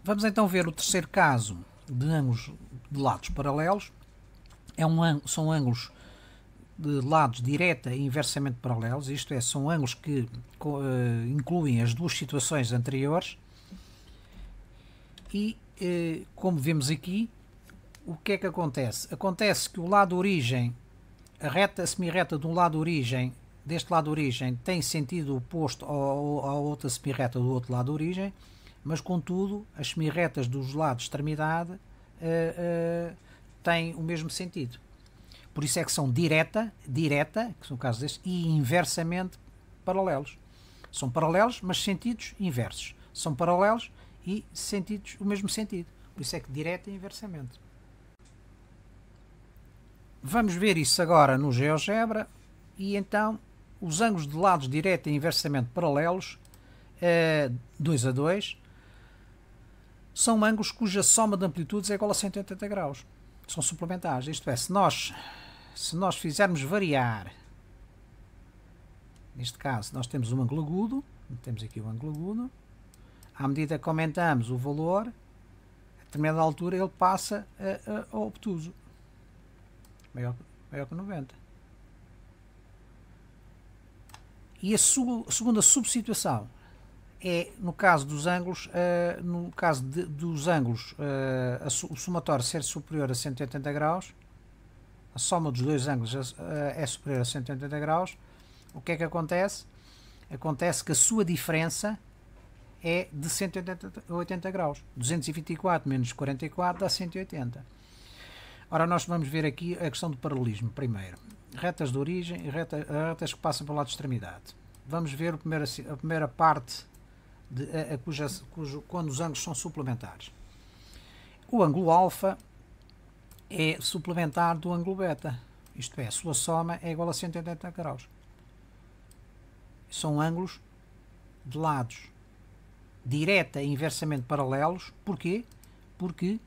Vamos então ver o terceiro caso de ângulos de lados paralelos. São ângulos de lados direta e inversamente paralelos, isto é, são ângulos que incluem as duas situações anteriores. E, como vemos aqui, o que é que acontece? Acontece que o lado origem, a semirreta de um lado origem, deste lado origem, tem sentido oposto à outra semirreta do outro lado origem, mas contudo as semirretas dos lados extremidade têm o mesmo sentido. Por isso é que são direta, que são o caso deste, e inversamente paralelos. São paralelos, mas sentidos inversos. São paralelos e sentidos o mesmo sentido. Por isso é que direta e inversamente. Vamos ver isso agora no GeoGebra. E então, os ângulos de lados direta e inversamente paralelos, 2 a 2, são ângulos cuja soma de amplitudes é igual a 180 graus. São suplementares. Isto é, se nós fizermos variar, neste caso nós temos um ângulo agudo, temos aqui o ângulo agudo, à medida que aumentamos o valor, a determinada altura ele passa a obtuso, maior que 90. E a segunda subsituação é, no caso dos ângulos, o somatório ser superior a 180 graus, a soma dos dois ângulos é superior a 180 graus, o que é que acontece? Acontece que a sua diferença é de 180 graus. 224 menos 44 dá 180. Ora, nós vamos ver aqui a questão do paralelismo primeiro. Retas de origem e retas que passam pelo lado de extremidade. Vamos ver a primeira parte, quando os ângulos são suplementares. O ângulo alfa é suplementar do ângulo beta, isto é, a sua soma é igual a 180 graus. São ângulos de lados direta e inversamente paralelos. Porquê? Porque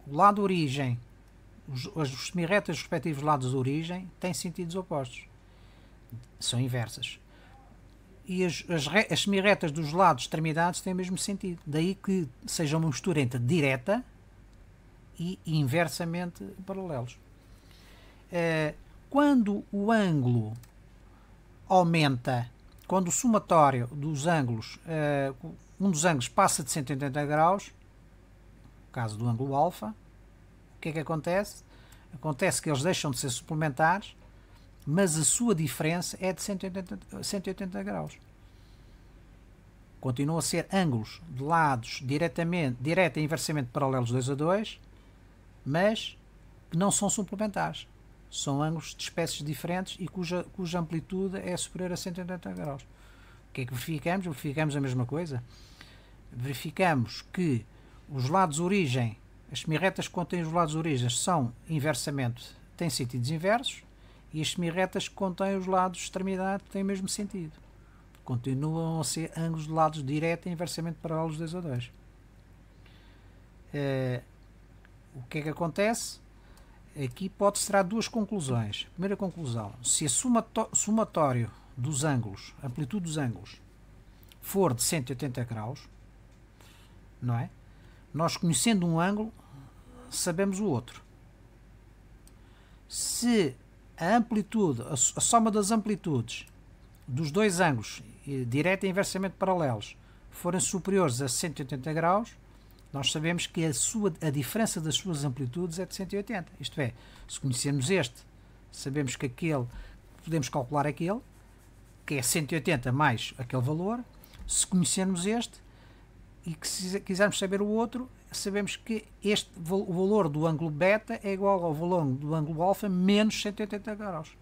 o lado origem, as semirretas dos respectivos lados de origem têm sentidos opostos, são inversas. E as semirretas dos lados de extremidades têm o mesmo sentido. Daí que seja uma mistura entre direta e inversamente paralelos. Quando o ângulo aumenta, quando o somatório dos ângulos, um dos ângulos passa de 180 graus, no caso do ângulo alfa, o que é que acontece? Acontece que eles deixam de ser suplementares, mas a sua diferença é de 180 graus. Continuam a ser ângulos de lados direta e inversamente paralelos 2 a 2, mas que não são suplementares. São ângulos de espécies diferentes e cuja amplitude é superior a 180 graus. O que é que verificamos? Verificamos a mesma coisa. Verificamos que os lados de origem, as semirretas que contêm os lados de origem têm sentidos inversos, e as semirretas que contêm os lados de extremidade têm o mesmo sentido. Continuam a ser ângulos de lados direta e inversamente paralelos 2 a 2. O que é que acontece? Aqui pode-se tirar duas conclusões. Primeira conclusão: se o somatório dos ângulos, a amplitude dos ângulos, for de 180 graus, não é? Nós, conhecendo um ângulo, sabemos o outro. Se a amplitude, a soma das amplitudes dos dois ângulos, direta e inversamente paralelos, forem superiores a 180 graus, nós sabemos que a diferença das suas amplitudes é de 180. Isto é, se conhecermos este, sabemos que podemos calcular aquele, que é 180 mais aquele valor. Se conhecermos este e que quisermos saber o outro, sabemos que o valor do ângulo beta é igual ao valor do ângulo alfa menos 180 graus.